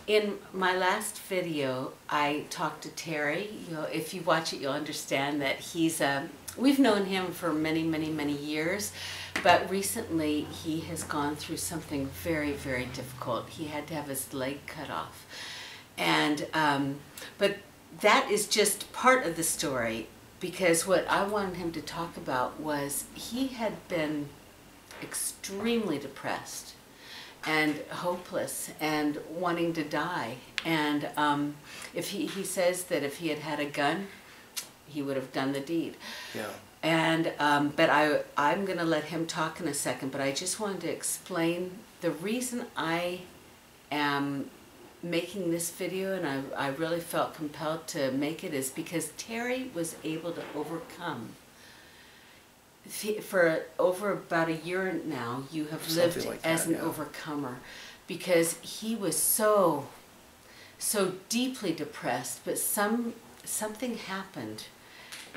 In my last video, I talked to Terry. If you watch it, you'll understand that we've known him for many, many, many years, but recently he has gone through something very, very difficult. He had to have his leg cut off. And, but that is just part of the story, because what I wanted him to talk about was he had been extremely depressed and hopeless and wanting to die. And if he says that if he had had a gun, he would have done the deed. Yeah. And but I'm going to let him talk in a second, but I just wanted to explain the reason I am making this video, and I really felt compelled to make it, is because Terry was able to overcome. For over about a year now, you have lived like as that, an overcomer, because he was so deeply depressed, but something happened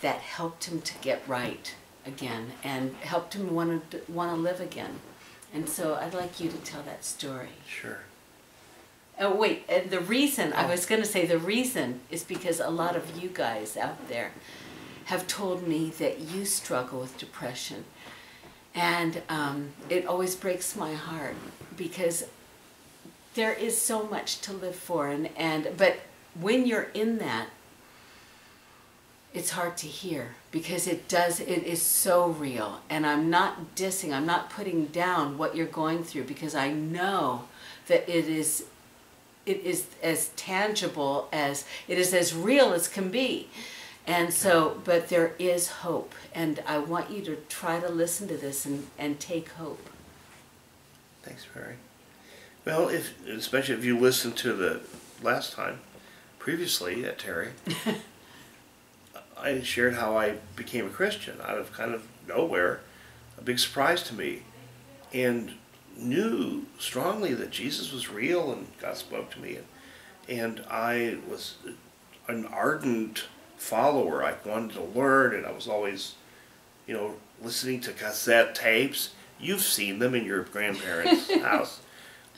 that helped him to get right again and helped him want to live again. And so I'd like you to tell that story. Sure. Oh wait, and the reason, I was going to say the reason is because a lot of you guys out there have told me that you struggle with depression. And it always breaks my heart, because there is so much to live for. But when you're in that, it's hard to hear, because it is so real. And I'm not dissing, I'm not putting down what you're going through, because I know that it is as tangible as, it is as real as can be. And so, but there is hope, and I want you to try to listen to this and take hope. Thanks, Mary. Well, especially if you listened to the last time, previously at Terry, I shared how I became a Christian out of kind of nowhere, a big surprise to me, and knew strongly that Jesus was real and God spoke to me, and I was an ardent follower. I wanted to learn, and I was always, listening to cassette tapes. You've seen them in your grandparents' house,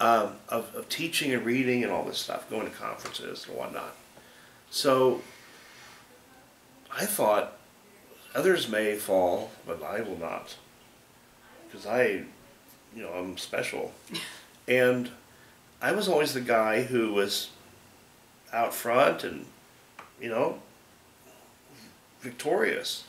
of teaching and reading and all this stuff, going to conferences and whatnot. So I thought, others may fall, but I will not, because I'm special. And I was always the guy who was out front and, victorious.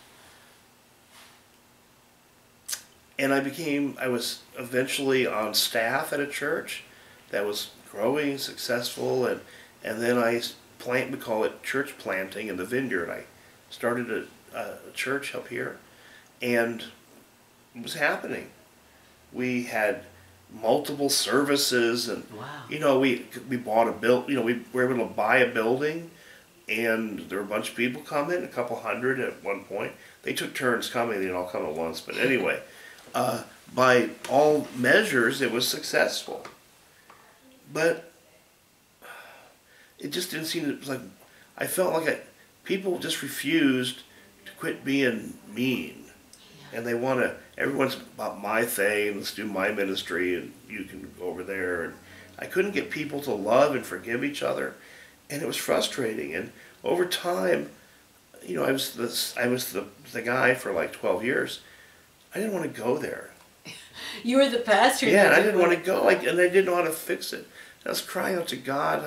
And I was eventually on staff at a church that was growing, successful, and then we call it church planting in the vineyard. I started a church up here, and it was happening. We had multiple services, and wow. We bought we were able to buy a building, and there were a bunch of people coming, a couple hundred at one point. They took turns coming; they didn't all come at once. But anyway, by all measures, it was successful. But it just didn't seem to. It was like I felt like people just refused to quit being mean, and they want to. Everyone's about my thing. Let's do my ministry, and you can go over there. And I couldn't get people to love and forgive each other, and it was frustrating. And over time, I was the guy for like 12 years. I didn't want to go there. You were the pastor. Yeah, and I didn't want to go, and I didn't know how to fix it. I was crying out to God.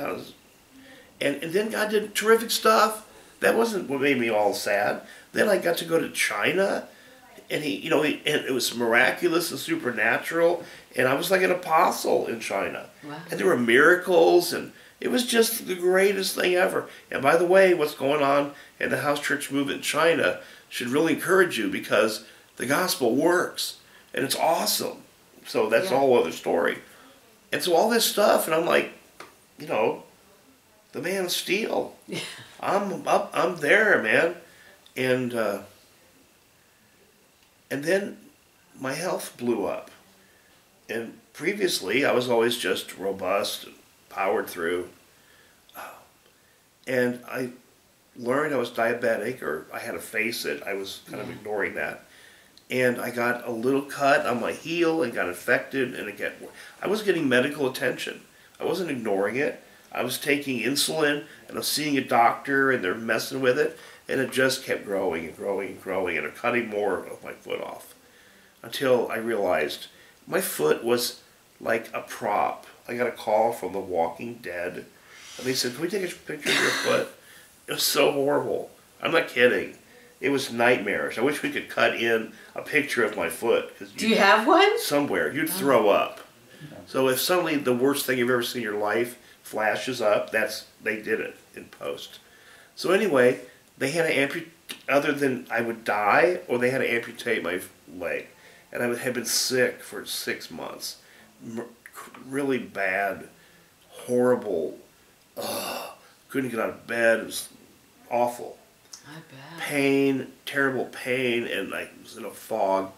And then God did terrific stuff. That wasn't what made me all sad. Then I got to go to China, and and it was miraculous and supernatural, and I was like an apostle in China. Wow. And there were miracles, and it was just the greatest thing ever. And by the way, what's going on in the house church movement in China should really encourage you, because the gospel works, and it's awesome. So that's a whole other story. And so all this stuff, and I'm like, the man of steel. I'm there, man. And then my health blew up. And previously, I was always just robust, and powered through. And I learned I was diabetic, or I had to face it. I was kind of ignoring that. And I got a little cut on my heel and got infected, and I was getting medical attention. I wasn't ignoring it. I was taking insulin and I was seeing a doctor and they're messing with it, and it just kept growing and growing and growing, and they're cutting more of my foot off until I realized my foot was like a prop. I got a call from The Walking Dead, and they said, "Can we take a picture of your foot?" It was so horrible. I'm not kidding. It was nightmarish. I wish we could cut in a picture of my foot. Do you have one? Somewhere. You'd throw up. So if suddenly the worst thing you've ever seen in your life flashes up, they did it in post. So anyway, they had to amputate, other than I would die, or they had to amputate my leg. And I had been sick for 6 months. Really bad, horrible, couldn't get out of bed. It was awful. I bet. Pain, terrible pain, and I was in a fog.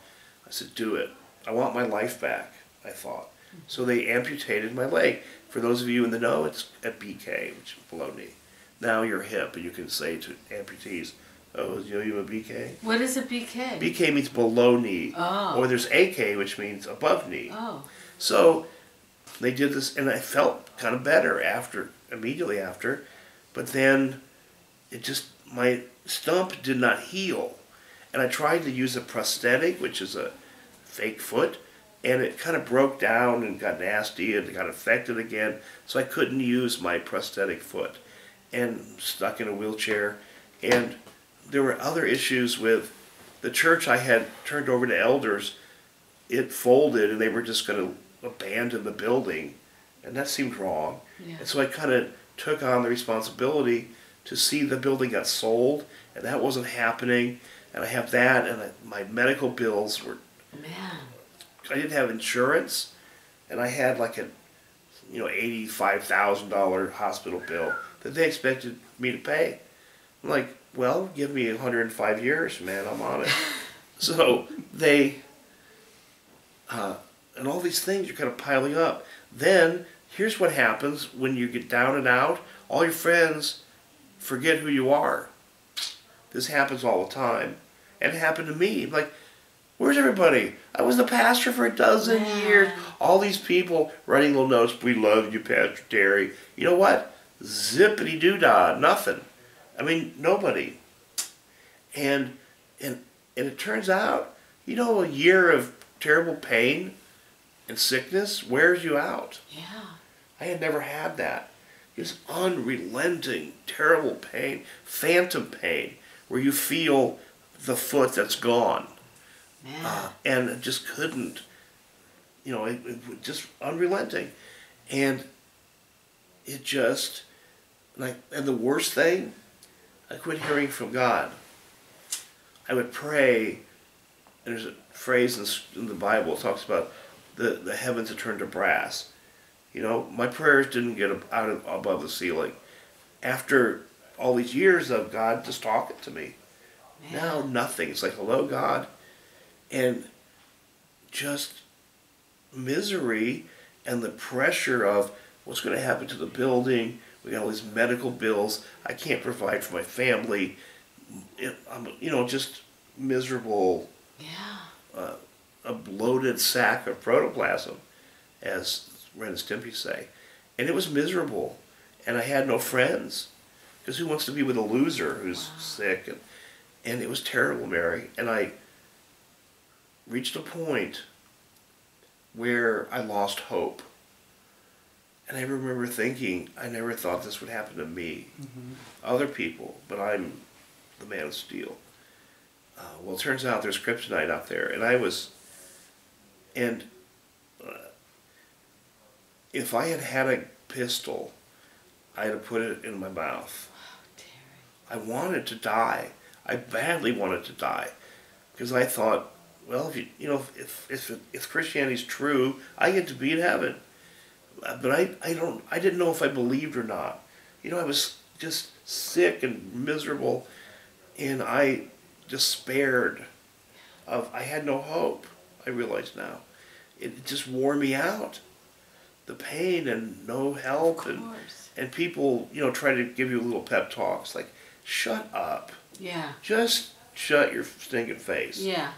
I said, do it. I want my life back, I thought. So they amputated my leg. For those of you in the know, it's at BK, which is below knee. Now you're hip, and you can say to amputees, "Oh, you know you have a BK?" What is a BK? BK means below knee. Oh. Or there's AK, which means above knee. Oh. So they did this, and I felt kind of better immediately after, but then my stump did not heal. And I tried to use a prosthetic, which is a fake foot, and it kind of broke down and got nasty and got infected again, so I couldn't use my prosthetic foot, and stuck in a wheelchair. And there were other issues with the church I had turned over to elders. It folded, and they were just going to abandon the building, and that seemed wrong. Yeah. And so I kind of took on the responsibility to see the building got sold, and that wasn't happening. And I have that, and my medical bills were... Man. I didn't have insurance, and I had like a $85,000 hospital bill that they expected me to pay. I'm like, well, give me 105 years, man, I'm on it. So they, and all these things are kind of piling up. Then, here's what happens when you get down and out. All your friends forget who you are. This happens all the time. And it happened to me. Like, where's everybody? I was the pastor for 12 years. All these people writing little notes, "We love you, Pastor Terry." You know what? Zippity-doo-dah, nothing. I mean, nobody. And it turns out, a year of terrible pain and sickness wears you out. Yeah. I had never had that. It was unrelenting, terrible pain, phantom pain, where you feel the foot that's gone. And it just couldn't, it just unrelenting. And it just, and the worst thing, I quit hearing from God. I would pray, and there's a phrase in the Bible that talks about the heavens had turned to brass. My prayers didn't get above the ceiling. After all these years of God just talking to me, now nothing. It's like, hello, God. And just misery and the pressure of what's going to happen to the building. We got all these medical bills. I can't provide for my family. I'm, just miserable. Yeah. A bloated sack of protoplasm, as Ren and Stimpy say. And it was miserable. And I had no friends. Because who wants to be with a loser who's sick? And it was terrible, Mary. And I reached a point where I lost hope. And I remember thinking, I never thought this would happen to me. Mm-hmm. Other people, but I'm the man of steel. Well, it turns out there's kryptonite out there. And if I had had a pistol, I'd have put it in my mouth. Oh, Terry. I wanted to die. I badly wanted to die. Because I thought, well, if Christianity's true, I get to be in heaven. But I didn't know if I believed or not. I was just sick and miserable, and I despaired I had no hope, I realize now. It just wore me out. The pain and no help, and people, try to give you little pep talks, like, shut up. Yeah. Just shut your stinking face. Yeah.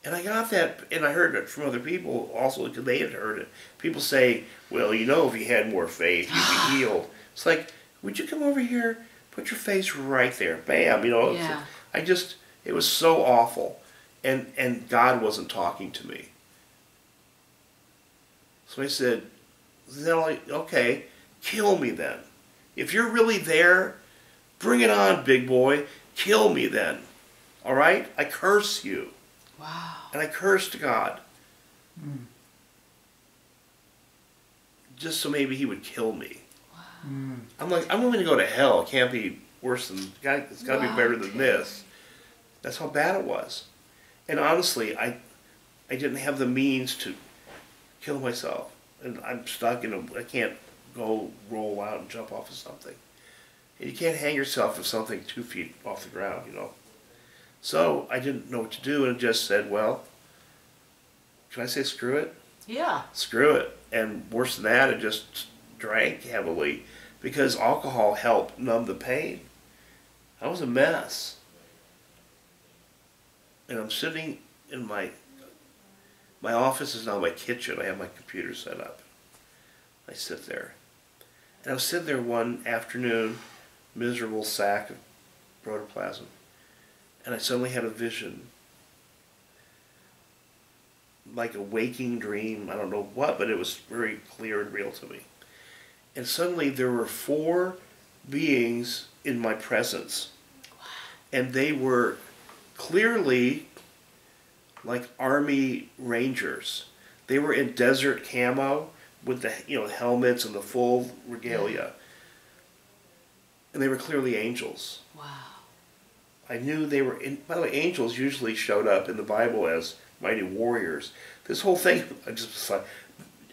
And I got that, and I heard it from other people also, because they had heard it. People say, well, you know, if you had more faith, you'd be healed. It's like, would you come over here, put your face right there, bam, you know. Yeah. It was so awful. And God wasn't talking to me. So I said, okay, kill me then. If you're really there, bring it on, big boy. Kill me then. All right? I curse you. Wow. And I cursed God. Just so maybe he would kill me. Wow. I'm like, I'm willing to go to hell. It can't be worse than, it's got to be better than this. That's how bad it was. And honestly, I didn't have the means to kill myself. And I'm stuck I can't go roll out and jump off of something. And you can't hang yourself with something 2 feet off the ground, you know. So I didn't know what to do and just said, well, can I say screw it? Yeah. Screw it. And worse than that, I just drank heavily because alcohol helped numb the pain. I was a mess. And I'm sitting in my office is now my kitchen. I have my computer set up. I sit there. And I was sitting there one afternoon, miserable sack of protoplasm. And I suddenly had a vision. Like a waking dream, I don't know what, but it was very clear and real to me. And suddenly there were 4 beings in my presence. And they were clearly like army rangers. They were in desert camo with the helmets and the full regalia. And they were clearly angels. Wow. I knew they were by the way, angels usually showed up in the Bible as mighty warriors. This whole thing, I just thought,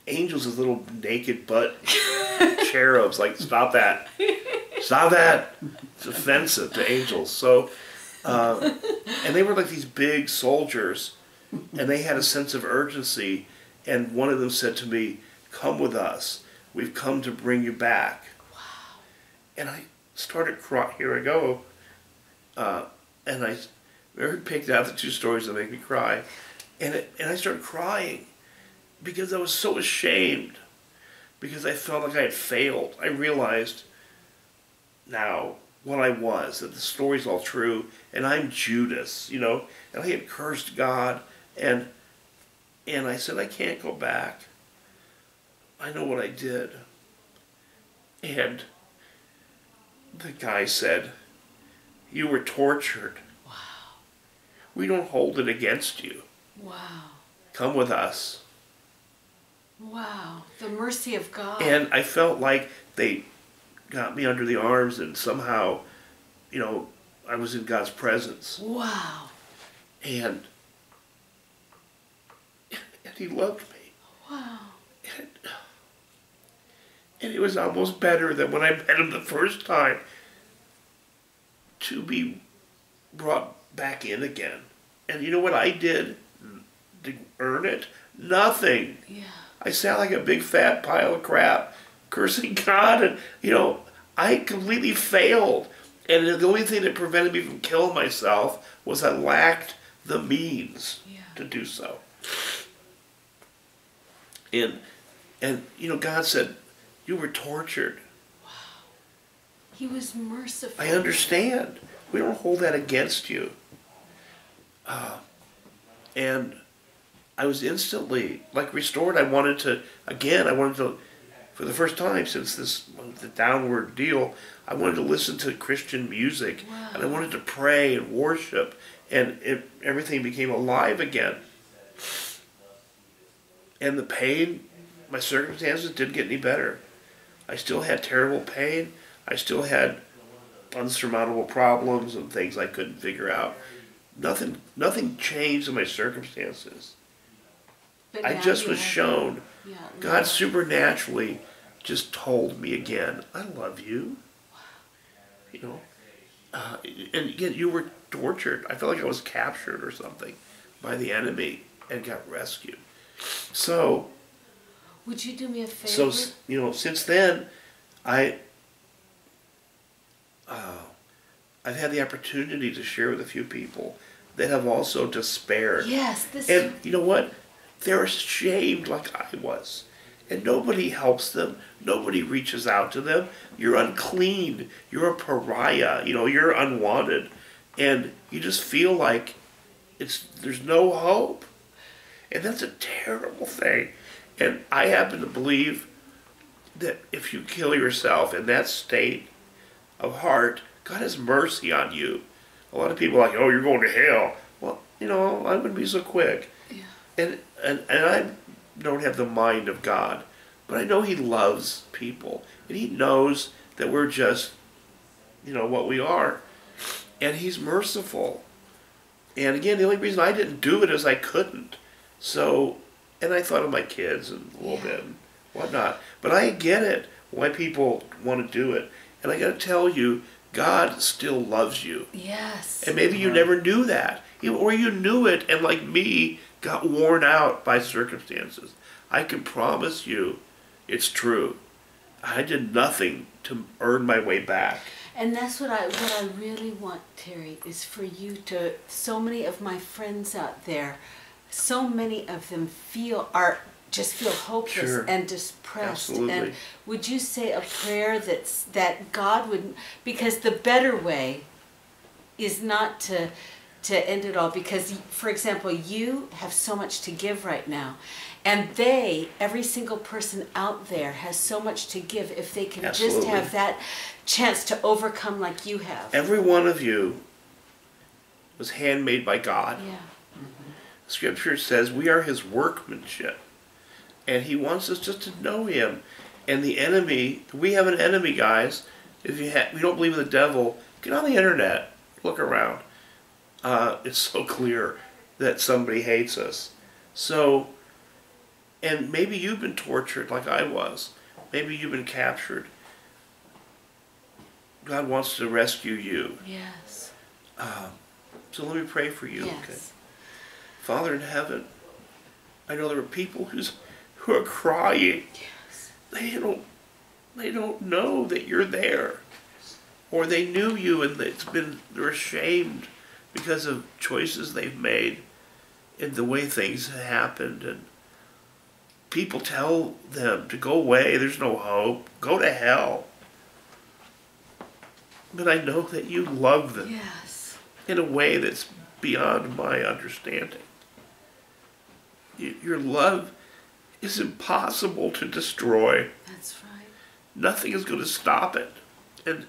angels as little naked butt cherubs. Like, stop that. Stop that. It's offensive to angels. So, and they were like these big soldiers, and they had a sense of urgency, and one of them said to me, come with us. We've come to bring you back. Wow. And I started crying. Here I go. And I picked out the 2 stories that make me cry. And I started crying because I was so ashamed, because I felt like I had failed. I realized now what I was, that the story's all true, and I'm Judas, you know, and I had cursed God, and I said, I can't go back. I know what I did. And the guy said, you were tortured. Wow. We don't hold it against you. Wow. Come with us. Wow. The mercy of God. And I felt like they got me under the arms, and somehow, you know, I was in God's presence. Wow. And he loved me. Wow. And it was almost better than when I met him the first time, to be brought back in again. And you know what I did to earn it? Nothing. Yeah. I sat like a big fat pile of crap, cursing God, and, you know, I completely failed. And the only thing that prevented me from killing myself was I lacked the means to do so. And you know, God said, you were tortured. Wow. He was merciful. I understand. We don't hold that against you. And I was instantly, like, restored. I wanted to, for the first time since the downward deal, I wanted to listen to Christian music. Wow. And I wanted to pray and worship. And everything became alive again. And the pain, my circumstances didn't get any better. I still had terrible pain. I still had unsurmountable problems and things I couldn't figure out. Nothing changed in my circumstances. But I just was shown. Yeah, God supernaturally just told me again, I love you. Wow. You know, and yet you were tortured. I felt like I was captured or something by the enemy and got rescued. So, would you do me a favor? so you know, since then, I've had the opportunity to share with a few people that have also despaired. Yes, And you know what? They're ashamed like I was. And nobody helps them. Nobody reaches out to them. You're unclean. You're a pariah. You know, you're unwanted. And you just feel like there's no hope. And that's a terrible thing. And I happen to believe that if you kill yourself in that state of heart, God has mercy on you. A lot of people are like, oh, you're going to hell. Well, you know, I wouldn't be so quick. Yeah. And I don't have the mind of God, but I know He loves people, and He knows that we're just, you know, what we are, and He's merciful. And again, the only reason I didn't do it is I couldn't. So, and I thought of my kids a little bit and whatnot, but I get it why people want to do it, and I got to tell you, God still loves you. Yes. And maybe you never knew that. Or you knew it and, like me, got worn out by circumstances. I can promise you it's true. I did nothing to earn my way back. And that's what I really want, Terry, is for you to, so many of my friends out there, so many of them just feel hopeless and depressed. Absolutely. And would you say a prayer that God would, because the better way is not to end it all, because, for example, you have so much to give right now, and every single person out there has so much to give if they can just have that chance to overcome like you have. Every one of you was handmade by God. Yeah. Scripture says we are His workmanship. And He wants us just to know Him. And the enemy, we have an enemy, guys. If you don't believe in the devil, get on the internet, look around. It's so clear that somebody hates us. So, and maybe you've been tortured like I was. Maybe you've been captured. God wants to rescue you. Yes. So let me pray for you. Yes. Okay. Father in heaven, I know there are people who are crying. Yes. They don't know that you're there, or they knew you and they're ashamed because of choices they've made and the way things have happened. And people tell them to go away. There's no hope. Go to hell. But I know that you love them. Yes. In a way that's beyond my understanding. Your love is impossible to destroy. That's right. Nothing is going to stop it. And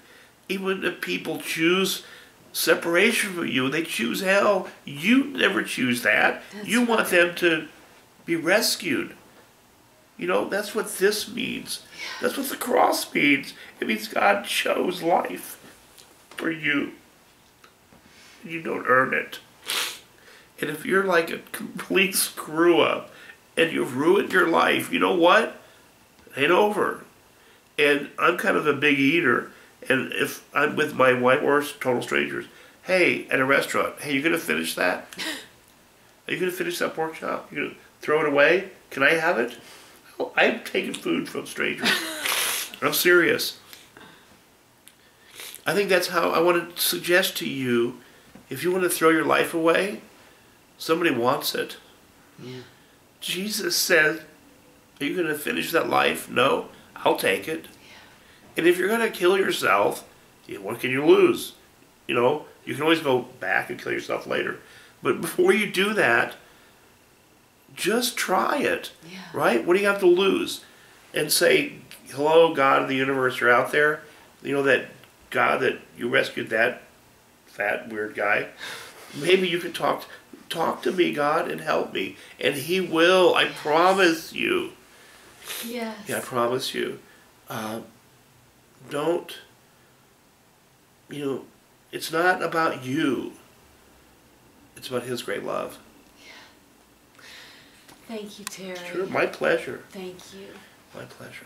even if people choose separation from you, they choose hell, you never choose that. You want them to be rescued. You know, that's what this means. That's what the cross means. It means God chose life for you. You don't earn it. And if you're like a complete screw up and you've ruined your life, you know what? It ain't over. And I'm kind of a big eater. And if I'm with my wife or total strangers, hey, at a restaurant, hey, you going to finish that? Are you going to finish that pork chop? You going to throw it away? Can I have it? Oh, I'm taking food from strangers. I'm serious. I think that's how I want to suggest to you, if you want to throw your life away, somebody wants it. Yeah. Jesus said, are you going to finish that life? No, I'll take it. Yeah. And if you're going to kill yourself, what can you lose? You know, you can always go back and kill yourself later. But before you do that, just try it. Yeah. Right? What do you have to lose? And say, hello, God of the universe, you're out there. You know, that God that you rescued that fat, weird guy. Maybe you can talk to me, God, and help me. And He will. I promise you. Yes. Yeah, I promise you. Don't, you know, it's not about you. It's about His great love. Yeah. Thank you, Terry. Sure, my pleasure. Thank you. My pleasure.